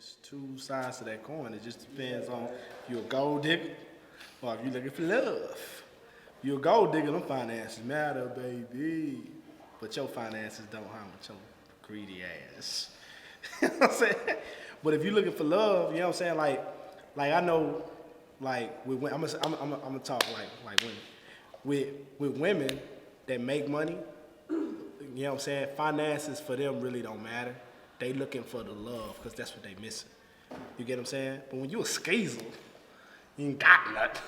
It's two sides to that coin. It just depends on if you're a gold digger or if you're looking for love. If you're a gold digger, them finances matter, baby. But your finances don't harm with your greedy ass. You know what I'm saying? But if you're looking for love, you know what I'm saying? Like I know, like with I'm gonna talk like women. With women that make money, you know what I'm saying? Finances for them really don't matter. They looking for the love because that's what they missing. You get what I'm saying? But when you a skeezer, you ain't got nothing.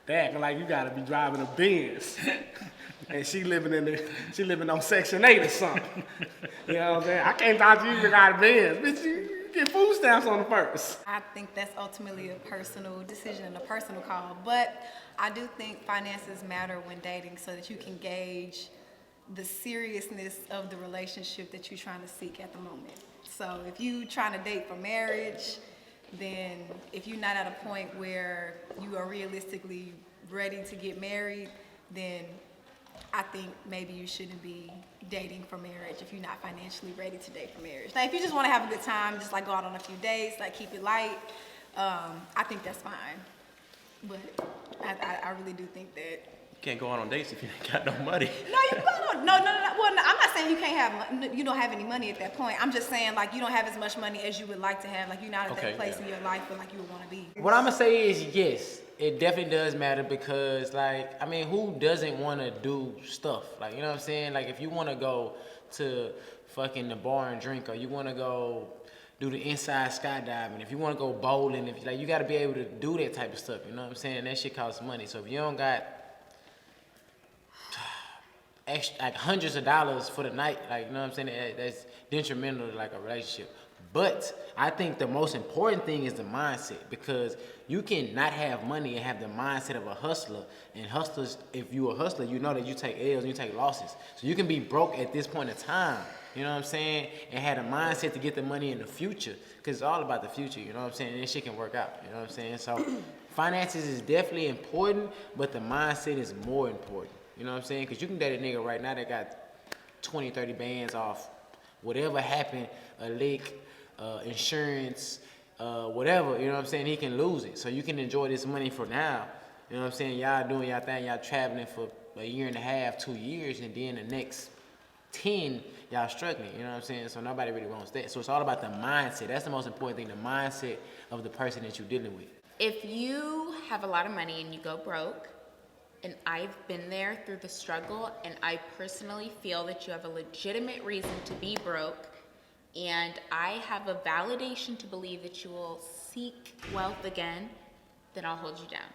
They acting like you gotta be driving a Benz. And she living on Section 8 or something. You know what I'm saying? I can't talk to you without a Benz. Bitch, you get food stamps on the first. I think that's ultimately a personal decision and a personal call. But I do think finances matter when dating so that you can gauge the seriousness of the relationship that you're trying to seek at the moment. So if you trying to date for marriage, then if you're not at a point where you are realistically ready to get married, then I think maybe you shouldn't be dating for marriage if you're not financially ready to date for marriage. Now, if you just want to have a good time, just like go out on a few dates, like keep it light, I think that's fine. But I really do think that You can't go out on dates if you ain't got no money. no, you don't. No. Well, no, I'm not saying you can't have. You don't have any money at that point. I'm just saying like you don't have as much money as you would like to have. Like you're not at that place in your life where like you would want to be. What I'm gonna say is yes, it definitely does matter because like I mean, who doesn't want to do stuff? Like you know what I'm saying? Like if you want to go to fucking the bar and drink, or you want to go do the inside skydiving, if you want to go bowling, if like you got to be able to do that type of stuff. You know what I'm saying? That shit costs money. So if you don't got extra, like hundreds of dollars for the night, like you know what I'm saying, that's detrimental to like a relationship. But I think the most important thing is the mindset, because you can not have money and have the mindset of a hustler. And hustlers, if you're a hustler, you know that you take L's and you take losses. So you can be broke at this point in time, you know what I'm saying, and have the mindset to get the money in the future, because it's all about the future, you know what I'm saying, and this shit can work out, you know what I'm saying. So finances is definitely important, but the mindset is more important. You know what I'm saying? Because you can date a nigga right now that got 20, 30 bands off whatever happened, a lick, insurance, whatever, you know what I'm saying? He can lose it. So you can enjoy this money for now. You know what I'm saying? Y'all doing y'all thing, y'all traveling for a year and a half, 2 years, and then the next 10, y'all struggling. You know what I'm saying? So nobody really wants that. So it's all about the mindset. That's the most important thing, the mindset of the person that you're dealing with. If you have a lot of money and you go broke, and I've been there through the struggle, and I personally feel that you have a legitimate reason to be broke, and I have a validation to believe that you will seek wealth again, then I'll hold you down.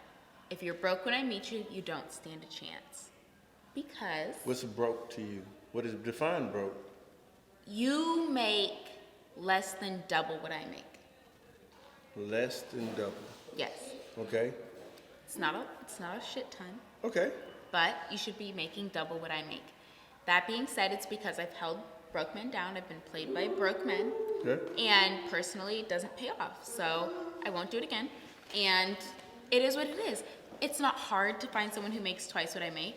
If you're broke when I meet you, you don't stand a chance. Because What's broke to you? What is define broke? you make less than double what I make. Less than double. Yes. Okay. It's not a shit ton. Okay. But you should be making double what I make. That being said, it's because I've held broke men down. I've been played by broke men. Okay. And personally, it doesn't pay off. So I won't do it again. And it is what it is. It's not hard to find someone who makes twice what I make.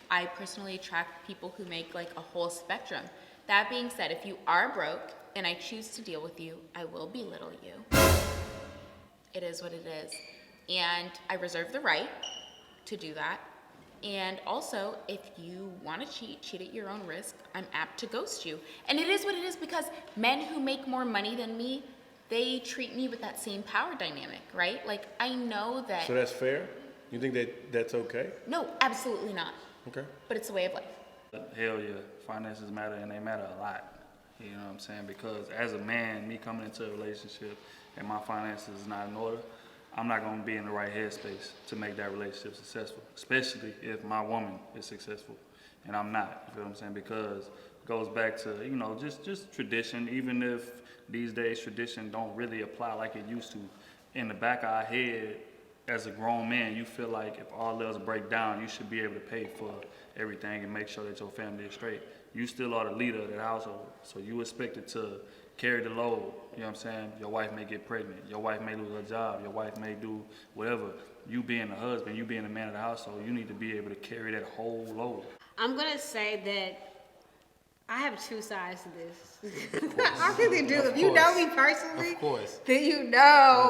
I personally attract people who make like a whole spectrum. That being said, if you are broke and I choose to deal with you, I will belittle you. It is what it is. And I reserve the right to do that. And also, if you want to cheat at your own risk, I'm apt to ghost you. And it is what it is, because men who make more money than me, they treat me with that same power dynamic, right? Like, I know that... So that's fair? You think that that's okay? No, absolutely not. Okay. But it's a way of life. Hell yeah, finances matter, and they matter a lot. You know what I'm saying? Because as a man, me coming into a relationship and my finances is not in order, I'm not going to be in the right headspace to make that relationship successful, especially if my woman is successful and I'm not. You feel what I'm saying? Because it goes back to, you know, just tradition. Even if these days tradition don't really apply like it used to, in the back of our head, as a grown man, you feel like if all else break down, you should be able to pay for everything and make sure that your family is straight. You still are the leader of that household, so you expected to carry the load. You know what I'm saying? Your wife may get pregnant. Your wife may lose her job. Your wife may do whatever. You being the husband, you being the man of the household, you need to be able to carry that whole load. I'm going to say that I have two sides to this. I really do. Of If you know course. me personally, Of course. then you know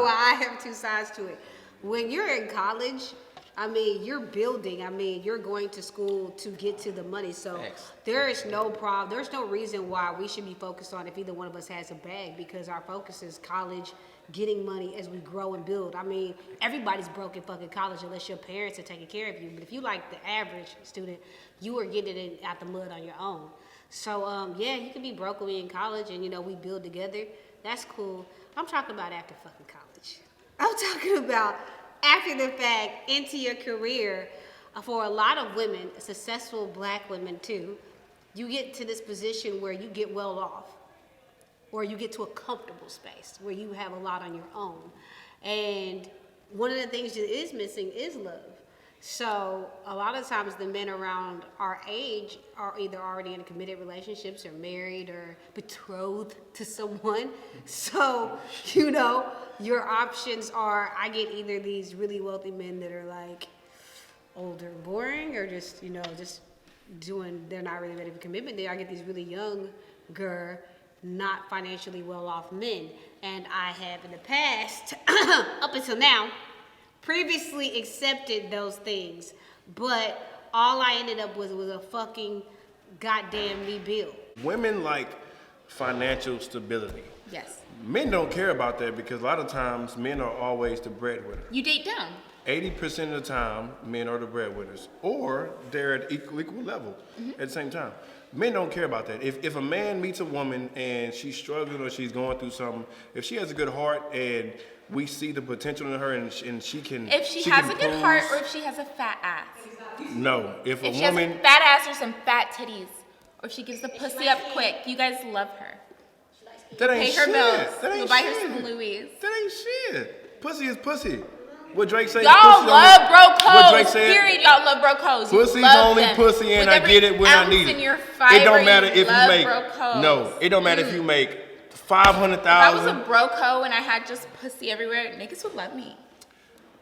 I have two sides to it. When you're in college, I mean, you're building. I mean, you're going to school to get to the money. So Thanks. there is no problem. There's no reason why we should be focused on if either one of us has a bag, because our focus is college, getting money as we grow and build. I mean, everybody's broke in fucking college unless your parents are taking care of you. But if you like the average student, you are getting it out the mud on your own. So, yeah, you can be broke when we in college and, you know, we build together. That's cool. I'm talking about after fucking college. I'm talking about after the fact, into your career. For a lot of women, successful black women too, you get to this position where you get well off, or you get to a comfortable space where you have a lot on your own. And one of the things that is missing is love. So a lot of times the men around our age are either already in committed relationships or married or betrothed to someone. So, you know, your options are, I get either these really wealthy men that are like older and boring, or just, you know, just doing, they're not really ready for commitment. I get these really younger, not financially well off men. And I have in the past, up until now, previously accepted those things, but all I ended up with was a fucking goddamn me bill. Women like financial stability. Yes. Men don't care about that because a lot of times men are always the breadwinner. You date down. 80% of the time, men are the breadwinners, or they're at equal level at the same time. Men don't care about that. If a man meets a woman and she's struggling or she's going through something, if she has a good heart and we see the potential in her and she can, If she can has a good heart, pose- or if she has a fat ass. no, if a If she has woman, a fat ass or some fat titties, or if she gives the pussy up quick, you guys love her. that ain't Pay her shit. bills. That You'll ain't buy shit. her some Louis. That ain't shit. Pussy is pussy. What Drake say? Y'all pussy love only- bro What Drake codes. said? Period. Y'all love bro codes. You Pussy's love only them. pussy, and With I every get it when I ounce need in it. your fiber, It don't matter if love you make bro codes. no. It don't matter if you make If I was a 500,000. bro code and I had just pussy everywhere, niggas would love me.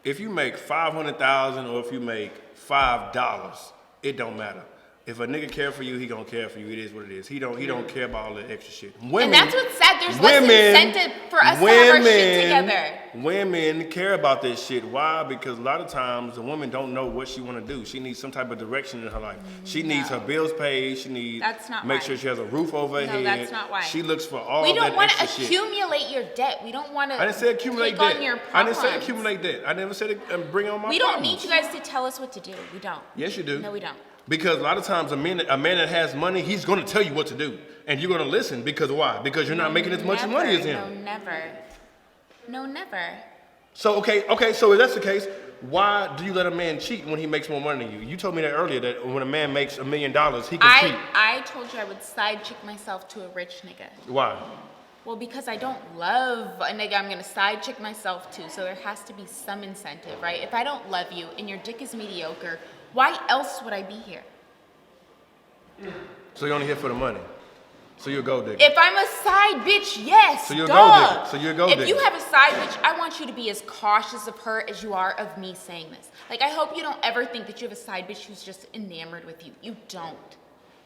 If you make 500,000 or if you make $5, it don't matter. If a nigga care for you, he gonna care for you. It is what it is. He don't care about all the extra shit. Women, And that's what's sad. There's less incentive for us to have our shit together. Women care about this shit. Why? Because a lot of times the woman don't know what she want to do. She needs some type of direction in her life. She needs her bills paid. She needs That's not make why. sure she has a roof over her No, head. that's not why. She looks for all We that don't want to extra shit. accumulate your debt. We don't want to. I didn't say accumulate take debt. on your I didn't say problems. accumulate debt. I never said bring on my We don't problems. need you guys to tell us what to do. We don't. Yes, you do. No, we don't. Because a lot of times a man that has money, he's going to tell you what to do. And you're going to listen because why? Because you're not making as much money as him. No, never. No, never. So, okay, so if that's the case, why do you let a man cheat when he makes more money than you? You told me that earlier, that when a man makes $1 million, he can cheat. I told you I would side chick myself to a rich nigga. Why? Well, because I don't love a nigga I'm gonna side chick myself to, so there has to be some incentive, right? If I don't love you and your dick is mediocre, why else would I be here? So you're only here for the money. So you're a gold digger. If I'm a side bitch, yes, So you're a duh. gold digger. So you're a gold If you digger. have a side bitch, I want you to be as cautious of her as you are of me saying this. Like, I hope you don't ever think that you have a side bitch who's just enamored with you. You don't.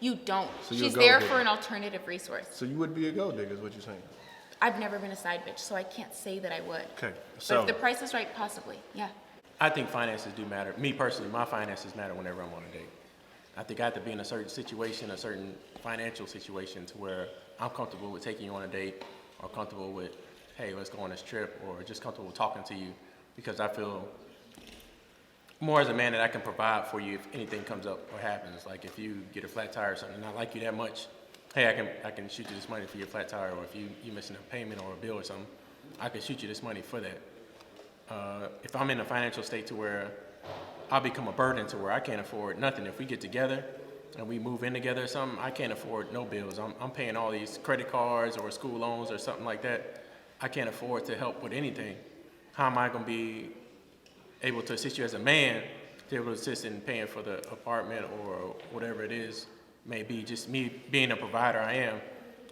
You don't. So you're a She's gold there digger. for an alternative resource. So you would be a gold digger is what you're saying. I've never been a side bitch, so I can't say that I would. Okay, But so if the price is right, possibly, yeah. I think finances do matter. Me personally, my finances matter whenever I'm on a date. I think I have to be in a certain situation, a certain financial situation to where I'm comfortable with taking you on a date, or comfortable with, hey, let's go on this trip, or just comfortable with talking to you, because I feel more as a man that I can provide for you if anything comes up or happens. Like if you get a flat tire or something, and I like you that much, hey, I can shoot you this money for your flat tire, or if you missing a payment or a bill or something, I can shoot you this money for that. If I'm in a financial state to where I'll become a burden to where I can't afford nothing. If we get together and we move in together or something, I can't afford no bills. I'm paying all these credit cards or school loans or something like that. I can't afford to help with anything. How am I going to be able to assist you as a man to be able to assist in paying for the apartment or whatever it is, maybe just me being a provider I am.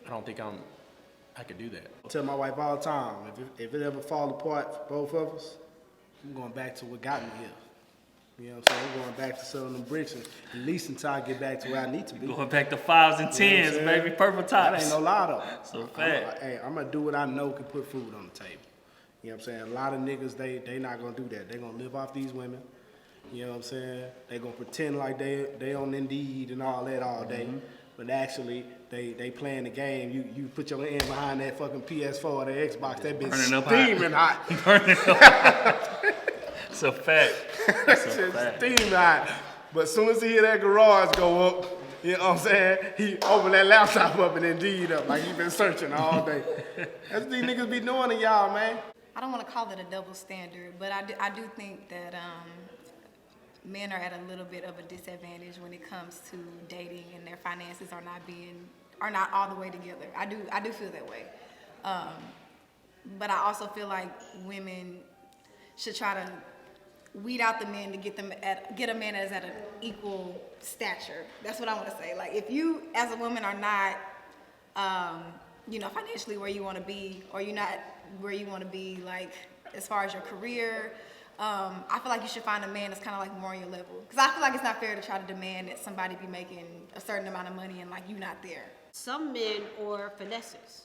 I don't think I could do that. I tell my wife all the time, if it ever fall apart for both of us, I'm going back to what got me here. You know what I'm saying? I'm going back to selling them bricks and at least until I get back to where I need to be. Going back to 5s and You know what I'm 10s, saying? baby. Purple That tops. ain't no lie though. So fact. I'm gonna do what I know can put food on the table. You know what I'm saying? A lot of niggas, they not gonna do that. They gonna live off these women. You know what I'm saying? They gonna pretend like they on Indeed and all that all day. But actually, they playing the game. You put your hand behind that fucking PS4 or the Xbox, that bitch Burning up steaming hot. Burning up. It's a fact. It's a Shit fact. steaming hot. But as soon as he hear that garage go up, you know what I'm saying? He open that laptop up and Indeed up like he been searching all day. That's what these niggas be doing to y'all, man. I don't want to call it a double standard, but I do think that men are at a little bit of a disadvantage when it comes to dating, and their finances are not all the way together. I do feel that way, but I also feel like women should try to weed out the men to get a man that's at an equal stature. That's what I want to say. Like, if you as a woman are not financially where you want to be, or you're not where you want to be, like as far as your career, I feel like you should find a man that's kind of like more on your level. Because I feel like it's not fair to try to demand that somebody be making a certain amount of money and like you not there. Some men are finessers.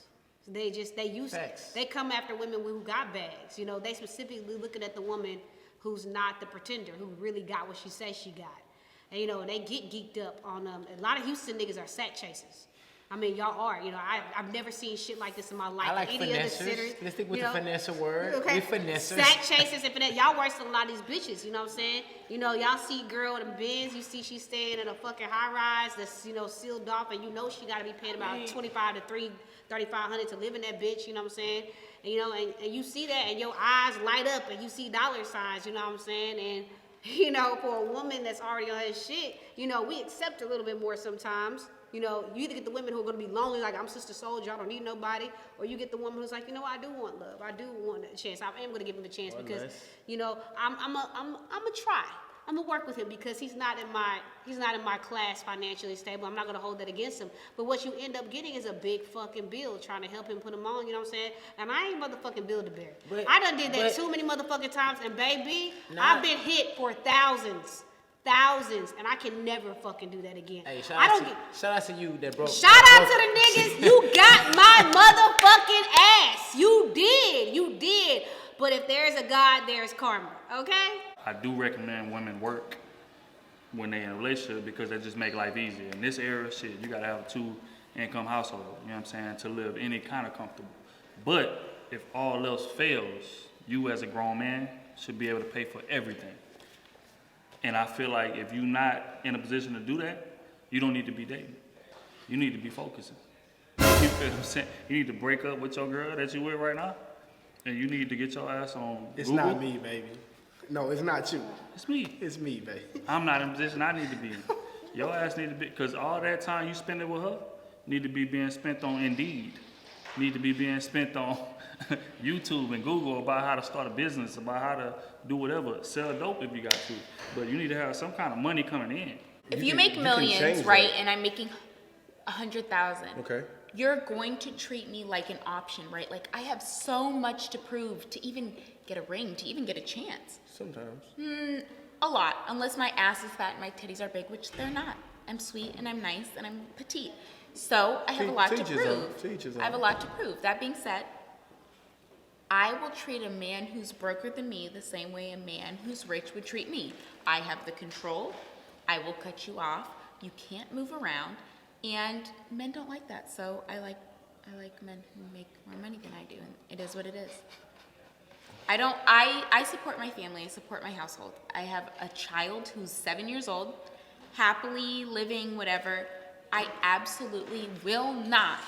They come after women who got bags. You know, they specifically looking at the woman who's not the pretender, who really got what she says she got. And you know, they get geeked up on a lot of Houston niggas are sack chasers. I mean, y'all are. You know, I've never seen shit like this in my life. I like Any other city, finessers. Let's stick with you the know? finesse word. Okay. We finessers. Sack chasers and finesse. Y'all worse than a lot of these bitches. You know what I'm saying? You know, y'all see girl in the Benz. You see she's staying in a fucking high rise that's, you know, sealed off, and you know she got to be paying about $2,500 to $3,500 to live in that bitch. You know what I'm saying? And, you know, and you see that, and your eyes light up, and you see dollar signs. You know what I'm saying? And you know, for a woman that's already on her shit, you know, we accept a little bit more sometimes. You know, you either get the women who are going to be lonely, like, I'm Sister Soldier, I don't need nobody, or you get the woman who's like, you know, I do want love, I do want a chance, I am going to give him a chance because, you know, I'm a try. I'm gonna work with him because he's not in my class financially stable. I'm not gonna hold that against him. But what you end up getting is a big fucking bill trying to help him put him on. You know what I'm saying? And I ain't motherfucking Build-A-Bear. I done did that too many motherfucking times. And baby, I've been hit for thousands, and I can never fucking do that again. Hey, shout out to you that broke. Shout out to the niggas. You got my motherfucking ass. You did. But if there's a God, there's karma. Okay? I do recommend women work when they're in a relationship because that just make life easier. In this era, shit, you gotta have a 2-income household, you know what I'm saying, to live any kind of comfortable. But if all else fails, you as a grown man should be able to pay for everything. And I feel like if you're not in a position to do that, you don't need to be dating. You need to be focusing. You feel what I'm saying? You need to break up with your girl that you with right now, and you need to get your ass on It's Google. not me, baby. No, it's not you. It's me. It's me, baby. I'm not in a position I need to be in. Your ass need to be, because all that time you spending with her need to be being spent on Indeed. Need to be being spent on YouTube and Google about how to start a business, about how to do whatever, sell dope if you got to. But you need to have some kind of money coming in. If you can- make you can millions, change right, that. and I'm making 100,000, Okay. you're going to treat me like an option, right? Like, I have so much to prove to even get a ring, to even get a chance. Sometimes. A lot, unless my ass is fat and my titties are big, which they're not. I'm sweet and I'm nice and I'm petite. So I have a lot to Teach his own. prove. Teach his I have a own. lot to prove. That being said, I will treat a man who's broker than me the same way a man who's rich would treat me. I have the control. I will cut you off. You can't move around. And men don't like that. So I like men who make more money than I do. And it is what it is. I support my family. I support my household. I have a child who's 7 years old, happily living, whatever. I absolutely will not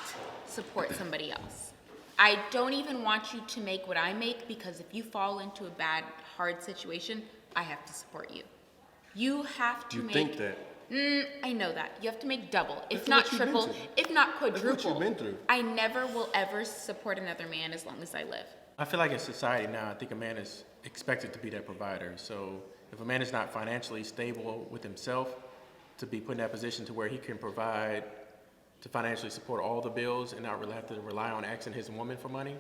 support somebody else. I don't even want you to make what I make, because if you fall into a bad, hard situation, I have to support you. You have to You make... think that. I know that. You have to make double, if Look at not what you've been triple, through. if not Look what quadruple. you've been through. I never will ever support another man as long as I live. I feel like in society now, I think a man is expected to be that provider. So if a man is not financially stable with himself, to be put in that position to where he can provide to financially support all the bills and not really have to rely on asking his woman for money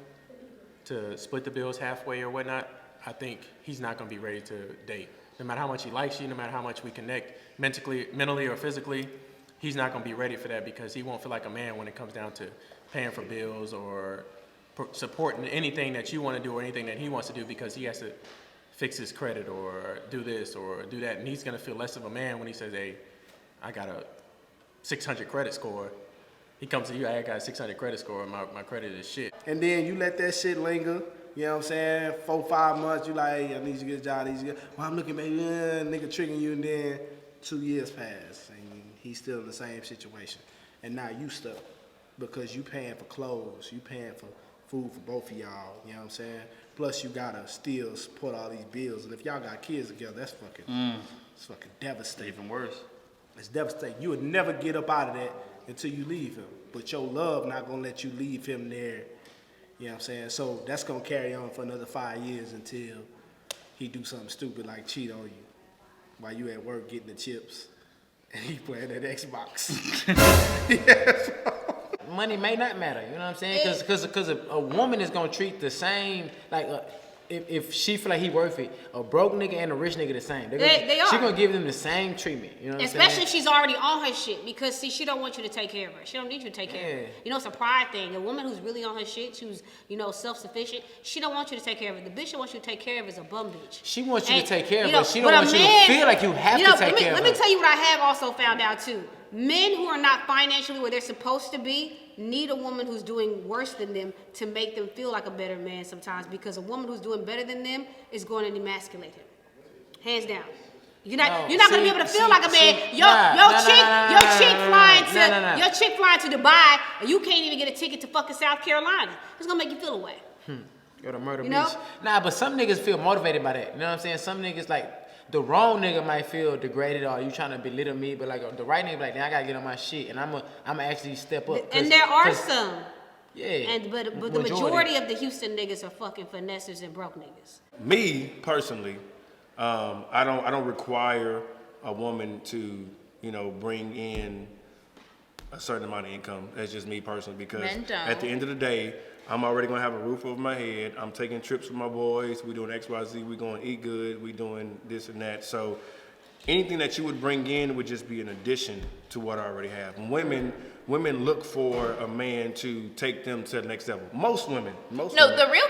to split the bills halfway or whatnot, I think he's not going to be ready to date. no matter how much he likes you, no matter how much we connect mentally or physically, he's not gonna be ready for that because he won't feel like a man when it comes down to paying for bills or supporting anything that you want to do or anything that he wants to do because he has to fix his credit or do this or do that. And he's gonna feel less of a man when he says, hey, I got a 600 credit score. He comes to you, I got a 600 credit score, my credit is shit. And then you let that shit linger, you know what I'm saying? 4-5 months, you like, hey, I need you to get a job, well, I'm looking, baby, nigga tricking you, and then 2 years pass, and he's still in the same situation. And now you stuck because you paying for clothes, you paying for food for both of y'all, you know what I'm saying? Plus you gotta still support all these bills, and if y'all got kids together, that's fucking, it's fucking devastating. Even worse. It's devastating. You would never get up out of that until you leave him. But your love not gonna let you leave him there. You know what I'm saying? So that's gonna carry on for another 5 years until he do something stupid like cheat on you while you at work getting the chips and he playing that Xbox. Yes. Money may not matter, you know what I'm saying? Because a woman is gonna treat the same, like if she feel like he worth it, a broke nigga and a rich nigga the same. They are. She gonna give them the same treatment, you know what I'm saying? Especially if she's already on her shit, because see, she don't want you to take care of her. She don't need you to take care of her. You know, it's a pride thing. A woman who's really on her shit, who's, you know, self-sufficient, she don't want you to take care of her. The bitch that wants you to take care of is a bum bitch. She wants you to take care of you know, her. She don't want you to feel like you have to take care of her. Let me tell you what I have also found out too. Men who are not financially where they're supposed to be need a woman who's doing worse than them to make them feel like a better man sometimes, because a woman who's doing better than them is going to emasculate him. Hands down. You're not gonna be able to feel like a man. Your chick flying to Dubai and you can't even get a ticket to fucking South Carolina. It's gonna make you feel away. Go to Murder You Beach. know? Nah, but some niggas feel motivated by that. You know what I'm saying? Some niggas like the wrong nigga might feel degraded or you trying to belittle me, but like the right nigga like, I gotta get on my shit and I'm actually step up. And there are some. Yeah. But the majority of the Houston niggas are fucking finessers and broke niggas. Me personally, I don't require a woman to, you know, bring in a certain amount of income. That's just me personally, because Men don't. at the end of the day, I'm already gonna have a roof over my head. I'm taking trips with my boys. We're doing XYZ. We're going to eat good. We're doing this and that. So anything that you would bring in would just be an addition to what I already have. And women look for a man to take them to the next level. Most women. No, the real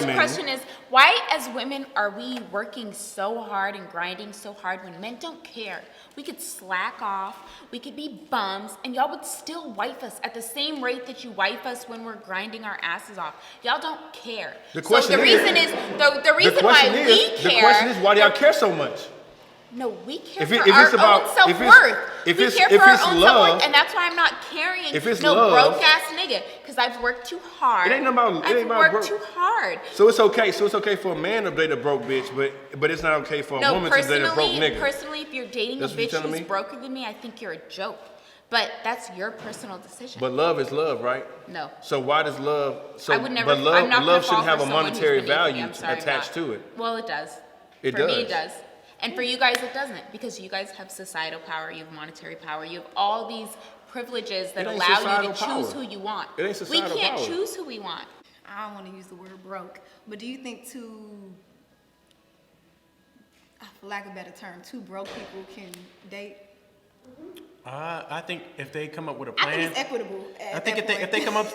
question is, why as women are we working so hard and grinding so hard when men don't care? We could slack off, we could be bums, and y'all would still wife us at the same rate that you wife us when we're grinding our asses off. Y'all don't care. The reason why do y'all care so much? No, we care for our own self-worth. We care for our own self-worth, and that's why I'm not carrying no broke-ass nigga, because I've worked too hard. I've worked too hard. So it's okay for a man to date a broke bitch, but it's not okay for a woman to date a broke nigga. Personally, if you're dating a bitch who's broker than me, I think you're a joke. But that's your personal decision. But love is love, right? No. So why does love? I would never. Love shouldn't have a monetary value attached to it. Well, it does. For me, it does. And for you guys, it doesn't, because you guys have societal power, you have monetary power, you have all these privileges that allow you to choose who you want. It ain't societal power. We can't choose who we want. I don't want to use the word broke, but do you think for lack of a better term, two broke people can date? I think if they come up with a plan, I think it's equitable. I think if they come up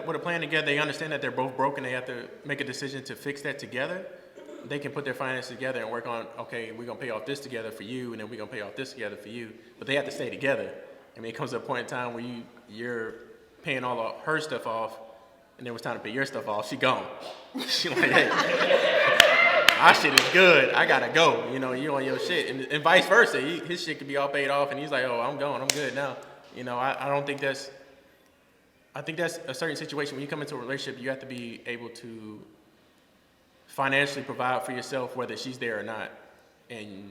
with a plan together, they understand that they're both broke and they have to make a decision to fix that together. They can put their finances together and work on, okay, we're gonna pay off this together for you, and then we're gonna pay off this together for you. But they have to stay together. I mean, it comes to a point in time where you're paying all of her stuff off, and then it's time to pay your stuff off. She gone. She like, hey, our shit is good. I gotta go. You know, you on your shit, and vice versa. His shit could be all paid off, and he's like, oh, I'm going. I'm good now. You know, I don't think that's. I think that's a certain situation. When you come into a relationship, you have to be able to financially provide for yourself, whether she's there or not, and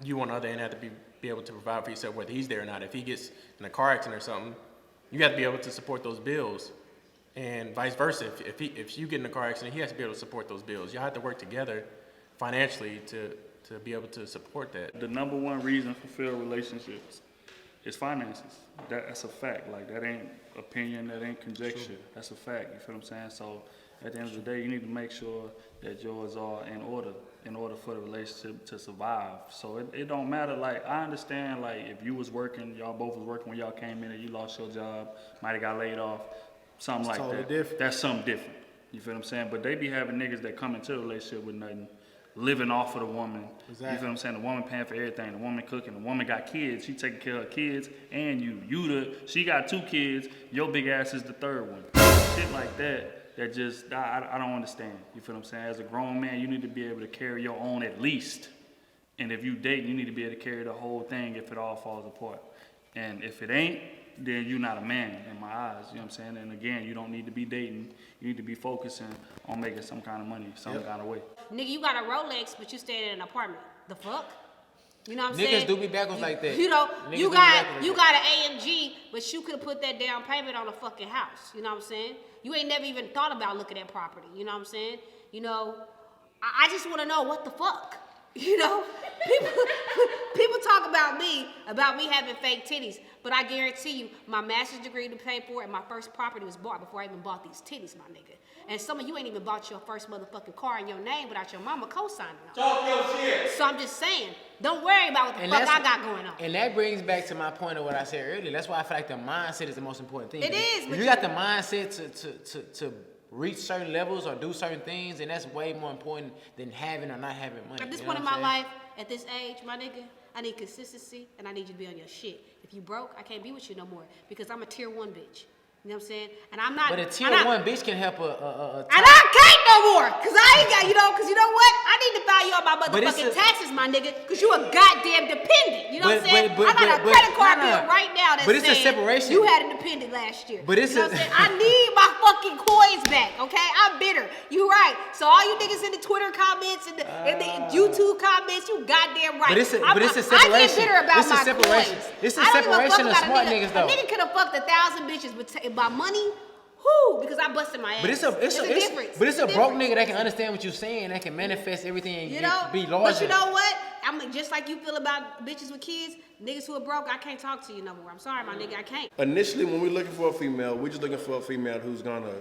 you on the other end have to be able to provide for yourself whether he's there or not. If he gets in a car accident or something, you have to be able to support those bills, and vice versa. If you get in a car accident, he has to be able to support those bills. You have to work together financially to be able to support that. The number one reason for failed relationships is finances. That's a fact. Like, that ain't opinion, that ain't conjecture. That's a fact. You feel what I'm saying? So At the end of the day, you need to make sure that yours are in order for the relationship to survive. So it don't matter, like, I understand, like, if you was working, y'all both was working when y'all came in and you lost your job, might have got laid off, something like totally that. different. That's something different. You feel what I'm saying? But they be having niggas that come into a relationship with nothing, living off of the woman. Exactly. You feel what I'm saying? The woman paying for everything. The woman cooking. The woman got kids. She taking care of her kids and you. She got 2 kids. Your big ass is the 3rd one. Shit like that. That just, I don't understand. You feel what I'm saying? As a grown man, you need to be able to carry your own at least. And if you date, you need to be able to carry the whole thing if it all falls apart. And if it ain't, then you're not a man in my eyes. You know what I'm saying? And again, you don't need to be dating. You need to be focusing on making some kind of money, some kind of way. Nigga, you got a Rolex, but you staying in an apartment. The fuck? You know what I'm Niggas saying? do be backwards like that. You know, Niggas you do be got backwards you like got an AMG, but you could have put that down payment on a fucking house. You know what I'm saying? You ain't never even thought about looking at property. You know what I'm saying? You know, I just want to know what the fuck. You know, people talk about me having fake titties, but I guarantee you, my master's degree to pay for it, and my first property was bought before I even bought these titties, my nigga. And some of you ain't even bought your first motherfucking car in your name without your mama co-signing on it. Talk your shit. So I'm just saying, don't worry about what the fuck I got going on. And that brings back to my point of what I said earlier. That's why I feel like the mindset is the most important thing. It is, If but you got the mindset to reach certain levels or do certain things, and that's way more important than having or not having money. At this You know point in what my I'm saying? life, at this age, my nigga, I need consistency and I need you to be on your shit. If you broke, I can't be with you no more because I'm a tier 1 bitch. You know what I'm saying? And I'm not. But a tier 1 bitch can help a And I can't no more, cause I ain't got, cause you know what? I need to file you on my But it's motherfucking a- taxes, my nigga, cause you a goddamn dependent. You know what I'm saying? I got a credit card bill right now that but it's a says separation. you had a dependent last year. But it's you know a- what I'm saying? I need my fucking coins back, okay? I'm bitter. You right. So all you niggas in the Twitter comments and the YouTube comments, you goddamn right. But it's a I get separation. bitter about It's a my separation. coins. It's a I don't give separation fuck of about smart a niggas, A though. nigga could have fucked 1,000 bitches, but by money. Whoo, because I busted my ass. But it's a difference. But it's a It's broke difference. nigga that can understand what you're saying, that can manifest everything and You know, be larger. but you know what? I'm just like you feel about bitches with kids, niggas who are broke. I can't talk to you no more. I'm sorry, my nigga, I can't. Initially, when we're looking for a female, we're just looking for a female who's gonna,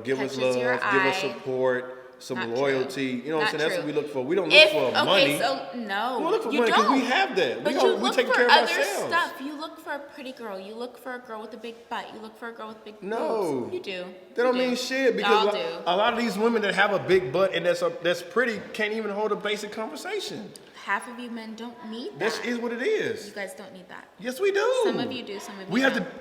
give us Catches love, your give us eye. support, some Not loyalty. true. You know what I'm Not saying? That's true. what we look for. We don't look for money. So no, We don't look for you money 'cause don't. we have that. But We you look take for care of other ourselves. stuff. You look for a pretty girl. You look for a girl with a big butt. You look for a girl with big No. boobs. You do. That don't You do. mean shit because Y'all do. a lot of these women that have a big butt and that's pretty can't even hold a basic conversation. Half of you men don't need that. That is what it is. You guys don't need that. Yes, we do. Some of you do. Some of you We have don't. to.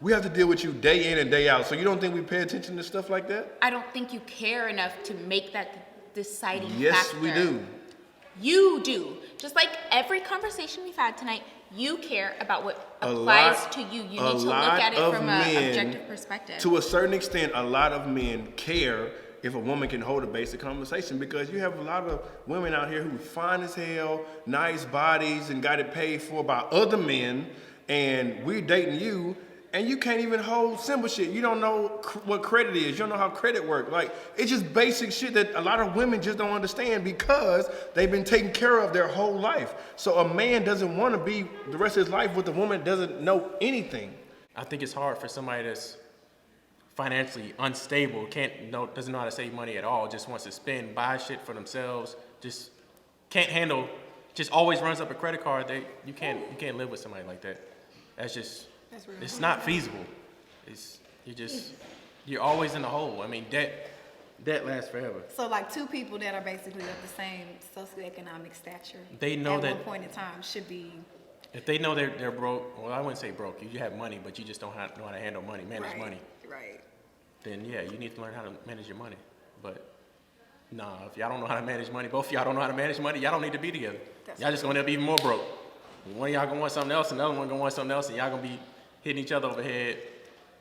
We have to deal with you day in and day out. So you don't think we pay attention to stuff like that? I don't think you care enough to make that deciding Yes, factor. we do. You do. Just like every conversation we've had tonight, you care about what A applies lot- to you. You a need to look lot at it of from an men, objective perspective. To a certain extent, a lot of men care if a woman can hold a basic conversation because you have a lot of women out here who fine as hell, nice bodies, and got it paid for by other men, and we're dating you, and you can't even hold simple shit. You don't know what credit is. You don't know how credit works. Like, it's just basic shit that a lot of women just don't understand because they've been taken care of their whole life. So a man doesn't want to be the rest of his life with a woman that doesn't know anything. I think it's hard for somebody that's financially unstable, doesn't know how to save money at all, just wants to spend, buy shit for themselves, just can't handle, just always runs up a credit card. You can't live with somebody like that. That's real. it's not feasible. You're always in the hole. I mean, debt lasts forever. So like 2 people that are basically of the same socioeconomic stature. They know at that- one point in time should be If they know they're broke, well, I wouldn't say broke. You have money, but you just don't know how to handle money, manage money. Right. Then yeah, you need to learn how to manage your money. But nah, if y'all don't know how to manage money, both of y'all don't know how to manage money, y'all don't need to be together. Y'all just gonna end up even more broke. One of y'all gonna want something else, and the other one gonna want something else, and y'all gonna be hitting each other over the head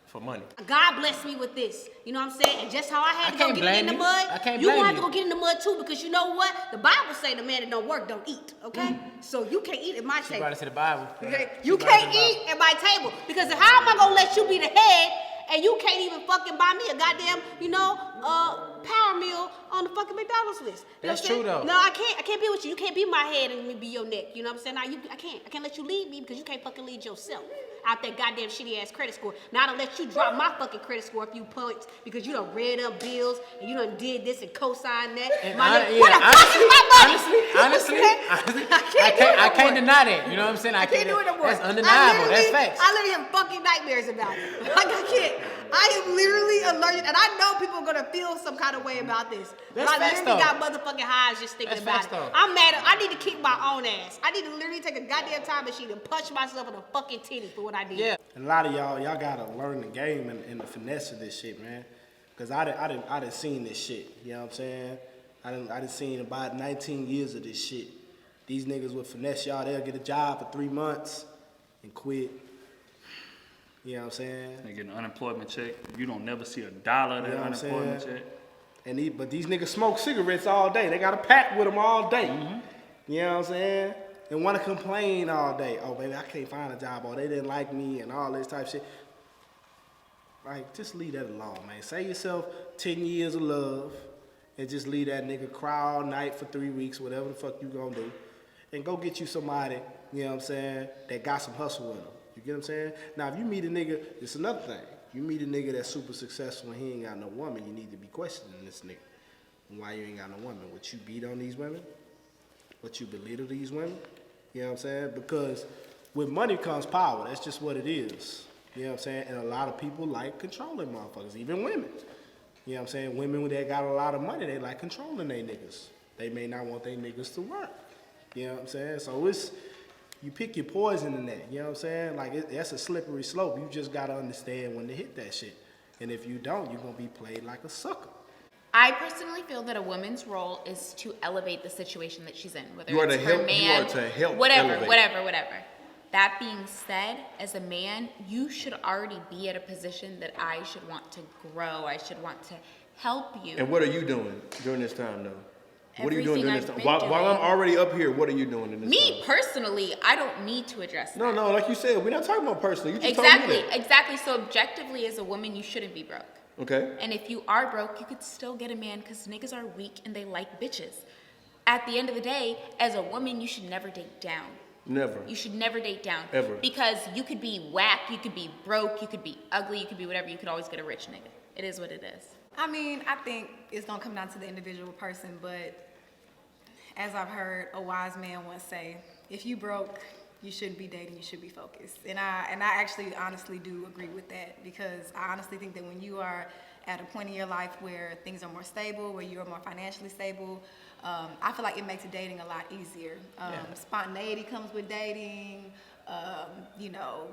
for money. God blessed me with this. You know what I'm saying? And just how I had to I go can't get it in the blame you. mud, I can't you blame gonna have to you. go get in the mud too, because you know what? The Bible say the man that don't work don't eat. Okay? So you can't eat at my You table. gotta say the Bible. Okay? She You brought it to can't the Bible. eat at my table because how am I gonna let you be the head and you can't even fucking buy me a goddamn, power meal on the fucking McDonald's list. You know That's what I'm true, saying? though. No, I can't be with you. You can't be my head and me be your neck. You know what I'm saying? Now, I can't let you lead me because you can't fucking lead yourself out that goddamn shitty ass credit score. Now I done let you drop my fucking credit score a few points because you done read up bills and you done did this and co-signed that. And Where the fuck is my money? honestly, I can't deny that. You know what I'm saying? I can't do it no more. That's undeniable. That's facts. I literally have fucking nightmares about it. Like I can't. I am literally allergic, and I know people are gonna feel some kind of way about this. That's but I facts, literally though. got motherfucking highs just thinking That's about facts, it. though. I'm mad. I need to kick my own ass. I need to literally take a goddamn time machine and punch myself in the fucking titty for what I did. Yeah. A lot of y'all gotta learn the game and the finesse of this shit, man. Cause I done seen this shit. You know what I'm saying? I done seen about 19 years of this shit. These niggas will finesse y'all. They'll get a job for 3 months and quit. You know what I'm saying? They get an unemployment check. You don't never see a dollar of that You know what I'm unemployment saying? check. But these niggas smoke cigarettes all day. They got a pack with them all day. Mm-hmm. You know what I'm saying? And want to complain all day. Oh, baby, I can't find a job. Or they didn't like me and all this type of shit. Like, just leave that alone, man. Save yourself 10 years of love and just leave that nigga cry all night for 3 weeks, whatever the fuck you gonna do. And go get you somebody, you know what I'm saying, that got some hustle in them. You get what I'm saying? Now, if you meet a nigga, it's another thing. You meet a nigga that's super successful and he ain't got no woman, you need to be questioning this nigga. Why you ain't got no woman? Would you beat on these women? Would you belittle these women? You know what I'm saying? Because with money comes power. That's just what it is. You know what I'm saying? And a lot of people like controlling motherfuckers, even women. You know what I'm saying? Women that got a lot of money, they like controlling their niggas. They may not want their niggas to work. You know what I'm saying? So you pick your poison in that. You know what I'm saying? Like, that's a slippery slope. You just got to understand when to hit that shit. And if you don't, you're going to be played like a sucker. I personally feel that a woman's role is to elevate the situation that she's in, whether You are it's to her help- you man, are to help whatever. elevate. That being said, as a man, you should already be at a position that I should want to grow. I should want to help you. And what are you doing during this time, though? What are you doing Everything during I've this time? been While I'm doing. already up here, what are you doing in this time? Me personally, I don't need to address No, that. like you said, we're not talking about personally. You just told me that. Exactly. So objectively, as a woman, you shouldn't be broke. Okay. And if you are broke, you could still get a man because niggas are weak and they like bitches. At the end of the day, as a woman, you should never date down. Never. You should never date down. Ever. Because you could be whack, you could be broke, you could be ugly, you could be whatever. You could always get a rich nigga. It is what it is. I mean, I think it's gonna come down to the individual person, but as I've heard a wise man once say, if you broke, you shouldn't be dating, you should be focused. And I actually honestly do agree with that, because I honestly think that when you are at a point in your life where things are more stable, where you're more financially stable, I feel like it makes dating a lot easier. Spontaneity comes with dating. You know,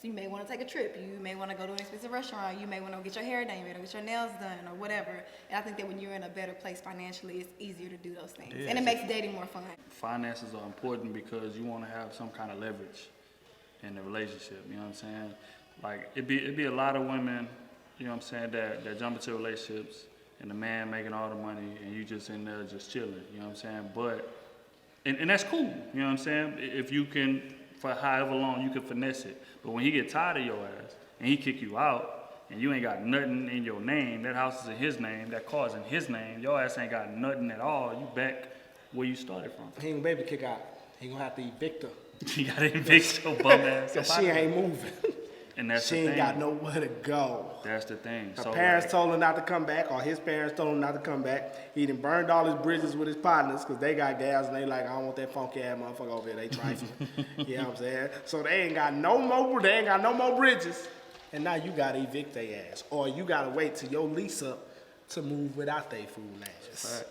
you may want to take a trip. You may want to go to an expensive restaurant. You may want to get your hair done. You may want to get your nails done or whatever. And I think that when you're in a better place financially, it's easier to do those things. And it makes dating more fun. Finances are important because you want to have some kind of leverage in the relationship. You know what I'm saying? Like, it'd be a lot of women, you know what I'm saying, that jump into relationships and the man making all the money and you just in there just chilling. You know what I'm saying? But and that's cool. You know what I'm saying? If you can, for however long you can finesse it. But when he get tired of your ass and he kick you out and you ain't got nothing in your name, that house is in his name, that car's in his name, your ass ain't got nothing at all, you back where you started from. He ain't gonna be able to kick out. He gonna have to evict her. You gotta evict your bum ass. Cause she ain't moving. And that's She the ain't thing. got nowhere to go. That's the thing. Her So, parents like, told her not to come back, or his parents told him not to come back. He done burned all his bridges with his partners because they got gas and they like, I don't want that funky ass motherfucker over here. They trifling. You know what I'm saying? So they ain't got no more bridges. And now you gotta evict their ass. Or you gotta wait till your lease up to move without their fool ass.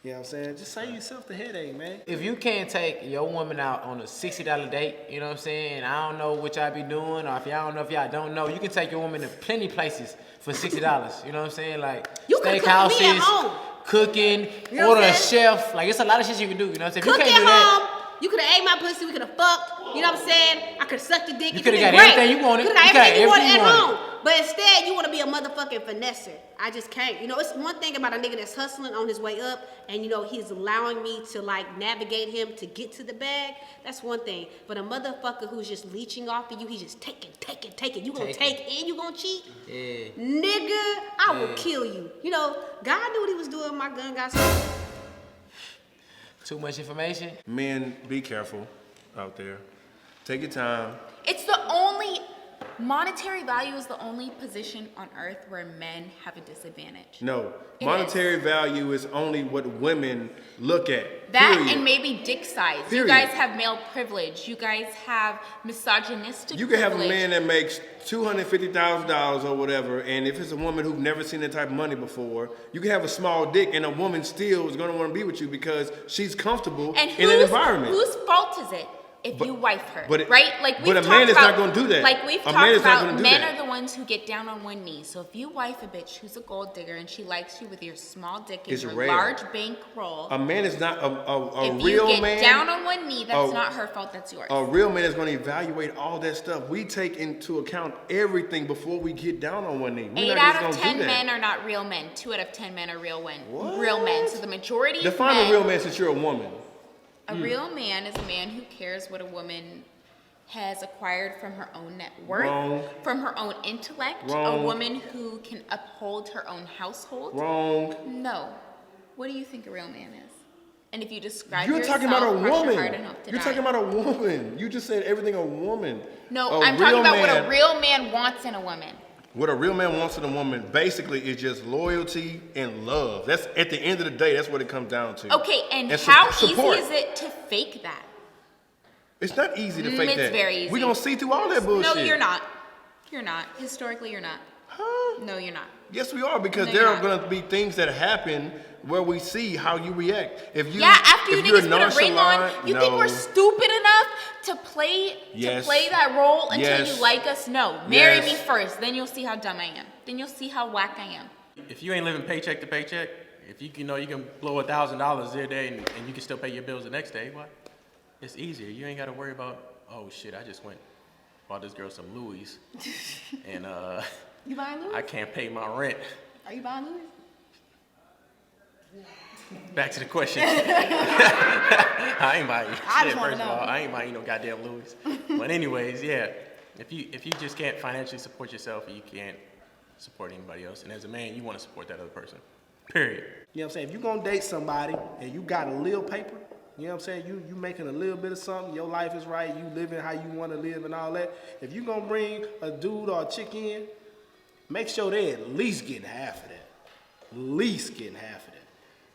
You know what I'm saying? Just save yourself the headache, man. If you can't take your woman out on a $60 date, you know what I'm saying? I don't know what y'all be doing, or if y'all don't know if y'all don't know, you can take your woman to plenty places for $60. You know what I'm saying? Like You can cook me at steakhouses, home. cooking, You know order what I'm a saying? chef. Like, it's a lot of shit you can do. You know what I'm saying? If Cook you at can't do that, home. You could have ate my pussy. We could have fucked. You know what I'm saying? I could have sucked the dick. You It coulda could've got been everything great. you wanted. Coulda got You got everything you wanted everything at you home. wanted. But instead, you want to be a motherfucking finesser. I just can't. You know, it's one thing about a nigga that's hustling on his way up, and you know he's allowing me to like navigate him to get to the bag. That's one thing. But a motherfucker who's just leeching off of you, he's just taking. You gonna take and you gonna cheat? Yeah. Nigga, I will kill you. You know, God knew what he was doing. My gun got stolen. Too much information. Men, be careful out there. Take your time. It's the only monetary value is the only position on earth where men have a disadvantage. No, It monetary is. value is only what women look at. That period. and maybe dick size. Period. You guys have male privilege. You guys have misogynistic You can have a privilege. man that makes $250,000 or whatever, and if it's a woman who's never seen that type of money before, you can have a small dick, and a woman still is going to want to be with you because she's comfortable And in an environment. whose fault is it if But- you wife her, but it- right? Like we've but a talked man is about, not gonna do that. Like we've A man talked is not about, gonna do men that. are the ones who get down on one knee. So if you wife a bitch who's a gold digger and she likes you with your small dick and It's your rare. large bankroll, A man is not a if real you get man. down on one knee, that's a- not her fault. That's yours. A real man is going to evaluate all that stuff. We take into account everything before we get down on one knee. We're 8 not out just of gonna 10 do that. men are not real men. 2 out of 10 men are real men. What? Real men. So the majority Define of men. a real man since you're a woman. A real man is a man who cares what a woman has acquired from her own net worth, Wrong. from her own intellect, a Wrong. woman who can uphold her own household. Wrong. No. What do you think a real man is? And if you describe You're yourself, talking about a cross your heart woman. and hope to You're die. talking about a woman. You just said everything a woman. No, A I'm talking real about what man- a real man wants in a woman. What a real man wants in a woman basically is just loyalty and love. That's at the end of the day, that's what it comes down to. Okay, and And how support. easy is it to fake that? It's not easy to fake It's that. very easy. We're going to see through all that bullshit. No, you're not. You're not. Historically, you're not. Huh? No, you're not. Yes, we are, because No, there you're are not. going to be things that happen where we see how you react. If you, Yeah, after you if you're niggas put a ring on, nonchalant, you think no. we're stupid enough to play Yes. that role until Yes. you like us? No. Marry Yes. me first, then you'll see how dumb I am. Then you'll see how whack I am. If you ain't living paycheck to paycheck, if you know you can blow $1,000 a day and you can still pay your bills the next day, what? It's easier. You ain't got to worry about, oh shit, I just bought this girl some Louis, and You buying Louis? I can't pay my rent. Are you buying Louis? Back to the question. I ain't buying I shit, just wanna first of know. all. I ain't buying no goddamn Louis. But anyways, yeah. If you just can't financially support yourself, you can't support anybody else. And as a man, you want to support that other person. Period. You know what I'm saying? If you're gonna date somebody and you got a little paper, you know what I'm saying? You making a little bit of something, your life is right, you living how you wanna live and all that. If you gonna bring a dude or a chick in, make sure they at least getting half of that. At least getting half of that.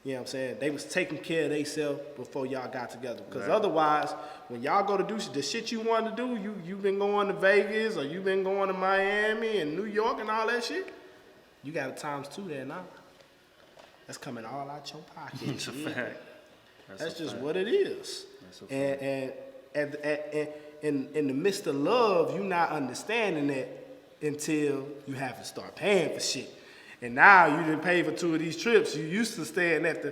You know what I'm saying? They was taking care of themselves before y'all got together. Because otherwise, when y'all go to do the shit you want to do, you been going to Vegas or you been going to Miami and New York and all that shit, you got a times 2 there now. That's coming all out your pocket. It's a Yeah. fact. That's a just fact. what it is. That's a fact. And in the midst of love, you not understanding that until you have to start paying for shit. And now you didn't pay for 2 of these trips. You used to staying at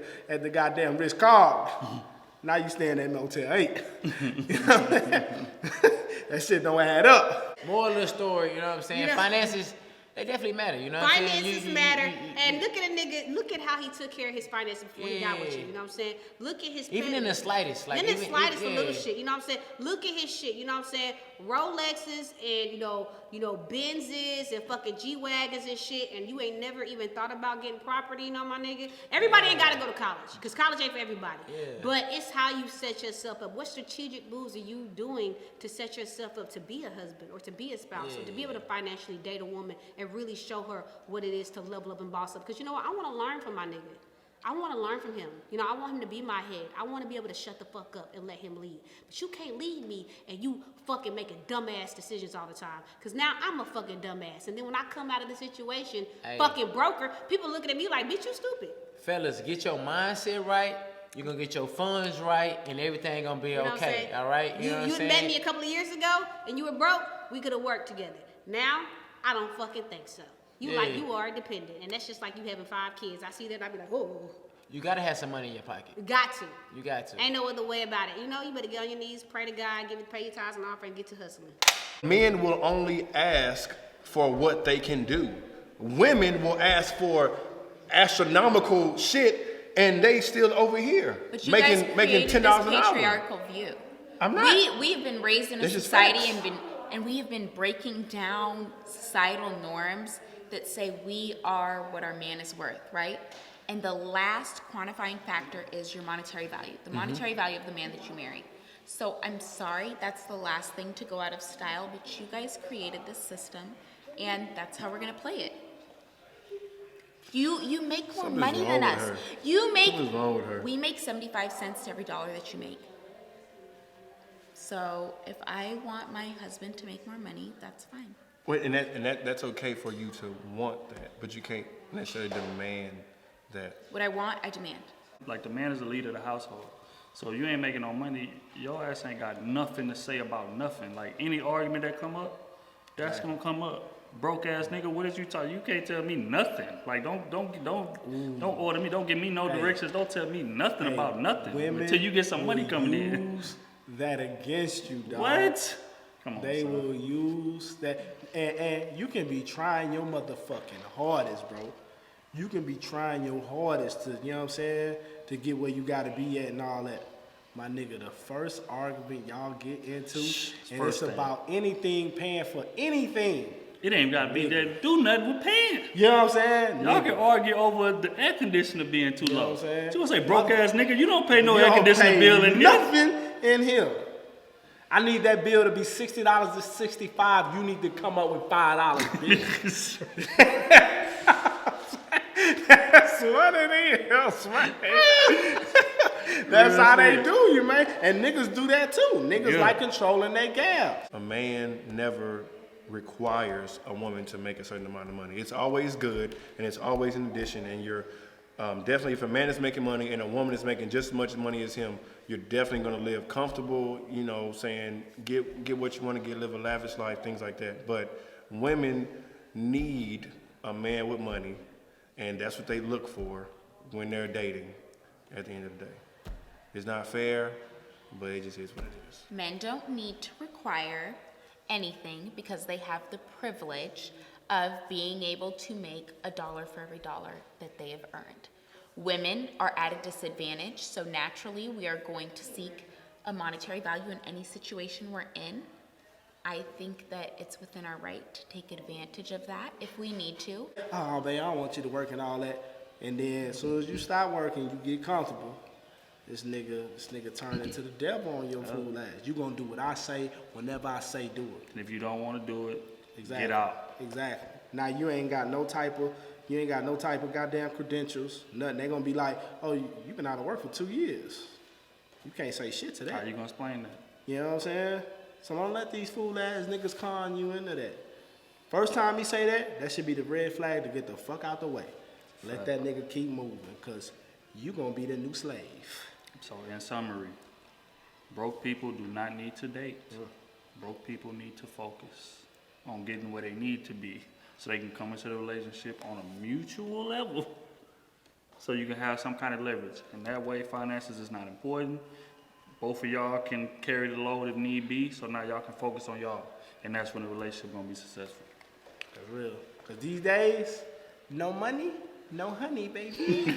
the goddamn Ritz Carlton. Now you staying at Motel 8. You know what I'm saying? That shit don't add up. Moral of the story, you know what I'm saying? You know- Finances, they definitely matter, you know what I'm saying? Finances matter, and look at a nigga. Look at how he took care of his finances before he got with you. Yeah. You know what I'm saying? Look at his Even in the slightest, like in the even- slightest yeah. little shit. You know what I'm saying? Look at his shit. You know what I'm saying? Rolexes and you know Benzes and fucking G wagons and shit. And you ain't never even thought about getting property. You know my nigga. Everybody ain't gotta go to college because college ain't for everybody. Yeah. But it's how you set yourself up. What strategic moves are you doing to set yourself up to be a husband or to be a spouse or to be able to financially date a woman and really show her what it is to level up and boss up? Because you know what? I want to learn from my nigga. I want to learn from him. You know, I want him to be my head. I want to be able to shut the fuck up and let him lead. But you can't lead me and you fucking making dumbass decisions all the time. Because now I'm a fucking dumbass. And then when I come out of the situation, Hey. fucking broker, people looking at me like, bitch, you stupid. Fellas, get your mindset right. You're gonna get your funds right, and everything gonna be You know what I'm okay. saying? All right? You know what I'm You saying? met me a couple of years ago and you were broke, we could have worked together. Now, I don't fucking think so. You like Yeah. you are dependent. And that's just like you having 5 kids. I see that and I be like, oh, You gotta have some money in your pocket. you got to. You got to. Ain't no other way about it. You know, you better get on your knees, pray to God, pay your tithes and offering, and get to hustling. Men will only ask for what they can do. Women will ask for astronomical shit, and they still over here But you making guys making created $10 this an hour. patriarchal view. I'm not. We have been raised in a This is society facts. and we have been breaking down societal norms that say we are what our man is worth, right? And the last quantifying factor is your monetary value, the monetary value of the man that you marry. So I'm sorry, that's the last thing to go out of style, but you guys created this system, and that's how we're gonna play it. You make more Something's money wrong than with us. her. You make Something's wrong with her. we make 75 cents to every dollar that you make. So if I want my husband to make more money, that's fine. Wait, and that's okay for you to want that, but you can't necessarily demand that. What I want, I demand. Like the man is the leader of the household. So if you ain't making no money, your ass ain't got nothing to say about nothing. Like any argument that come up, that's gonna come up. Broke ass nigga, what is you talking? You can't tell me nothing. Like don't order me. Don't give me no directions. Don't tell me nothing about nothing Women until you get some money will coming in. use that against you, dog. What? Come on, They son. will use that, and you can be trying your motherfucking hardest, bro. You can be trying your hardest to, you know what I'm saying, to get where you gotta be at and all that. My nigga, the first argument y'all get into, and first it's thing. about anything, paying for anything. It ain't gotta be that do nothing with paying. You know what I'm saying? Y'all Nigga. can argue over the air conditioner being too You know low. what I'm saying? You gonna say broke ass nigga? You don't pay no You air don't conditioning pay bill in here. nothing in here. I need that bill to be $60 to $65. You need to come up with $5, bitch. That's what it is, man. That's how they do you, man. And niggas do that too. Niggas Yeah. like controlling their gas. A man never requires a woman to make a certain amount of money. It's always good, and it's always an addition. And you're definitely, if a man is making money and a woman is making just as much money as him, you're definitely going to live comfortable. You know, saying get what you want to get, live a lavish life, things like that. But women need a man with money, and that's what they look for when they're dating. At the end of the day, it's not fair, but it just is what it is. Men don't need to require anything because they have the privilege of being able to make $1 for every dollar that they have earned. Women are at a disadvantage, so naturally we are going to seek a monetary value in any situation we're in. I think that it's within our right to take advantage of that if we need to. Oh, babe, I don't want you to work and all that. And then as soon as you stop working, you get comfortable. This nigga turn into the devil on your fool ass. You gonna do what I say whenever I say do it. And if you don't want to do it, Exactly. get out. Exactly. Now you ain't got no type of goddamn credentials. Nothing. They gonna be like, oh, you been out of work for 2 years. You can't say shit to How that. you gonna explain that? You know what I'm saying? So don't let these fool ass niggas con you into that. First time he say that, that should be the red flag to get the fuck out the way. Let that nigga keep moving, cause you gonna be the new slave. So in summary, broke people do not need to date. Broke people need to focus on getting where they need to be so they can come into the relationship on a mutual level so you can have some kind of leverage. And that way finances is not important. Both of y'all can carry the load if need be, so now y'all can focus on y'all. And that's when the relationship gonna be successful. That's real. Cause these days, no money, no honey, baby.